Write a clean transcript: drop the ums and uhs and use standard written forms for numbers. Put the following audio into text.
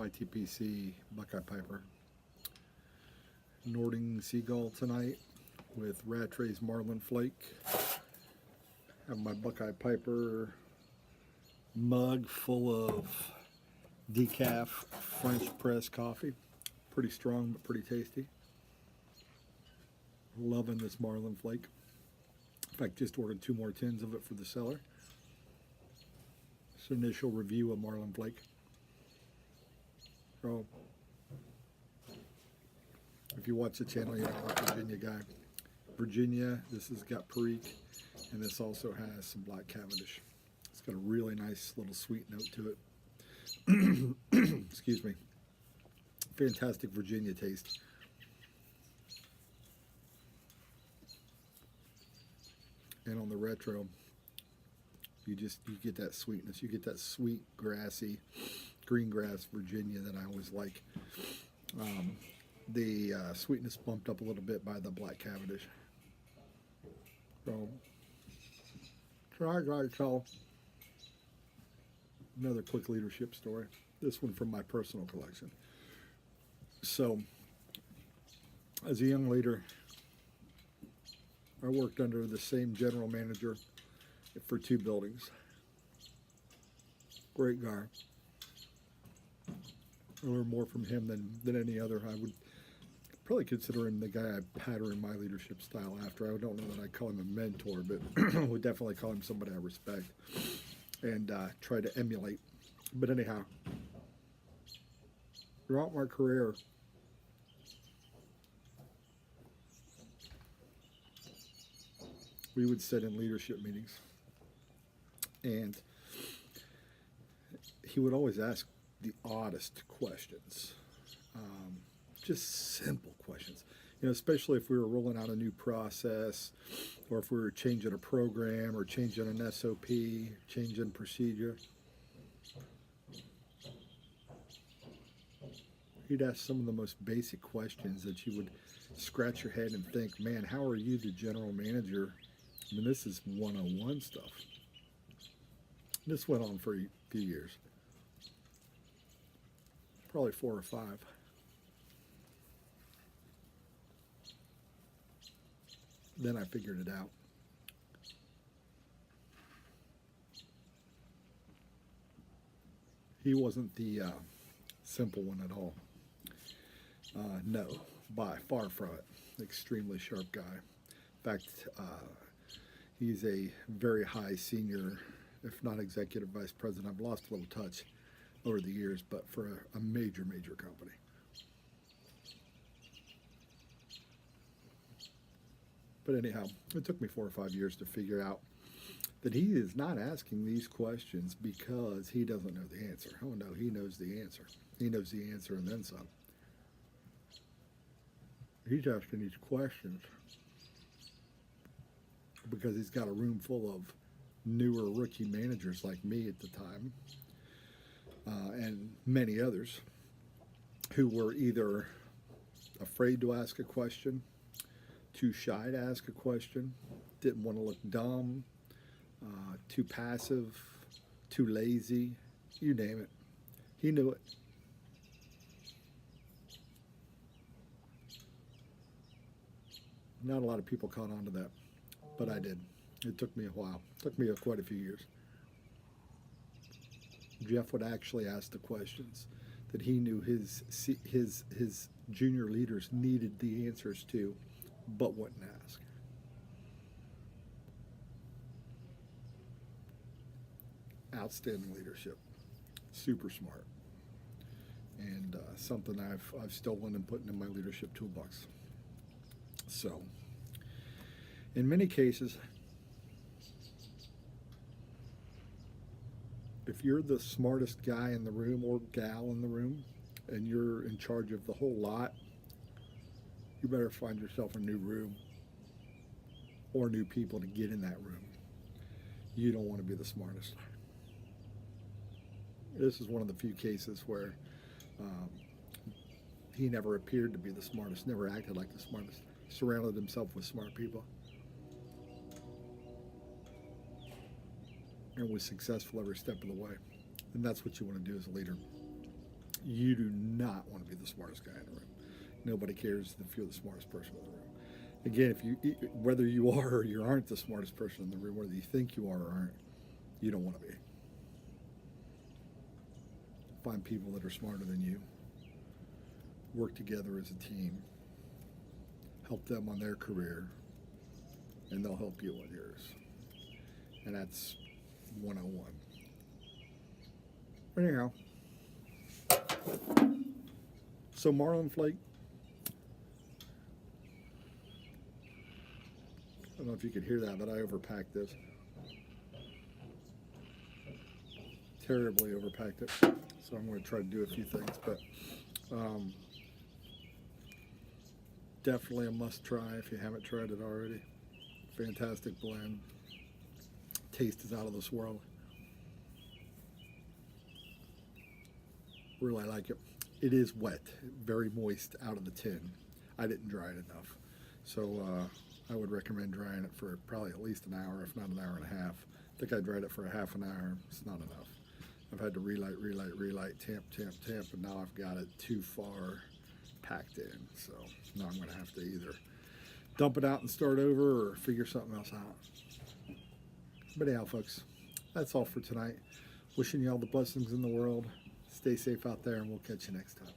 my TPC Buckeye Piper. Nording Seagull tonight with Rattray's Marlin Flake. Have my Buckeye Piper mug full of decaf French press coffee. Pretty strong but pretty tasty. Loving this Marlin Flake. In fact, just ordered 2 more tins of it for the cellar. It's an initial review of Marlin Flake. So, if you watch the channel, you know I'm a Virginia guy. Virginia, this has got Perique, and this also has some Black Cavendish. It's got a really nice little sweet note to it. Excuse me. Fantastic Virginia taste. And on the retro, you get that sweetness. You get that sweet, grassy, green grass Virginia that I always like. The sweetness bumped up a little bit by the Black Cavendish. So, try guys, tell another quick leadership story. This one from my personal collection. So, as a young leader, I worked under the same general manager for 2 buildings. Great guy. I learned more from him than any other. I would probably consider him the guy I pattern my leadership style after. I don't know that I call him a mentor, but I would definitely call him somebody I respect and try to emulate. But anyhow, throughout my career, we would sit in leadership meetings, and he would always ask the oddest questions, just simple questions. You know, especially if we were rolling out a new process, or if we were changing a program, or changing an SOP, changing procedure. He'd ask some of the most basic questions that you would scratch your head and think, man, how are you the general manager? I mean, this is one-on-one stuff. This went on for a few years. Probably 4 or 5. Then I figured it out. He wasn't the simple one at all. No, by far from it. Extremely sharp guy. In fact, he's a very high senior, if not executive vice president. I've lost a little touch over the years, but for a major, major company. But anyhow, it took me 4 or 5 years to figure out that he is not asking these questions because he doesn't know the answer. Oh no, he knows the answer. He knows the answer and then some. He's asking these questions because he's got a room full of newer rookie managers like me at the time, and many others who were either afraid to ask a question, too shy to ask a question, didn't want to look dumb, too passive, too lazy, you name it. He knew it. Not a lot of people caught on to that, but I did. It took me a while. It took me quite a few years. Jeff would actually ask the questions that he knew his junior leaders needed the answers to, but wouldn't ask. Outstanding leadership. Super smart. And something I've stolen and put in my leadership toolbox. So, in many cases, if you're the smartest guy in the room or gal in the room, and you're in charge of the whole lot, you better find yourself a new room or new people to get in that room. You don't want to be the smartest. This is one of the few cases where he never appeared to be the smartest, never acted like the smartest, surrounded himself with smart people, and was successful every step of the way. And that's what you want to do as a leader. You do not want to be the smartest guy in the room. Nobody cares if you're the smartest person in the room. Again, whether you are or you aren't the smartest person in the room, whether you think you are or aren't, you don't want to be. Find people that are smarter than you. Work together as a team. Help them on their career, and they'll help you on yours. And that's 101. Anyhow, so Marlin, Flake, I don't know if you could hear that, but I overpacked this. Terribly overpacked it. So I'm going to try to do a few things, but definitely a must try if you haven't tried it already. Fantastic blend. Taste is out of this world. Really like it. It is wet, very moist out of the tin. I didn't dry it enough. So I would recommend drying it for probably at least an hour, if not an hour and a half. I think I dried it for a half an hour. It's not enough. I've had to relight, tamp, and now I've got it too far packed in. So now I'm going to have to either dump it out and start over or figure something else out. But anyhow, folks, that's all for tonight. Wishing you all the blessings in the world. Stay safe out there, and we'll catch you next time.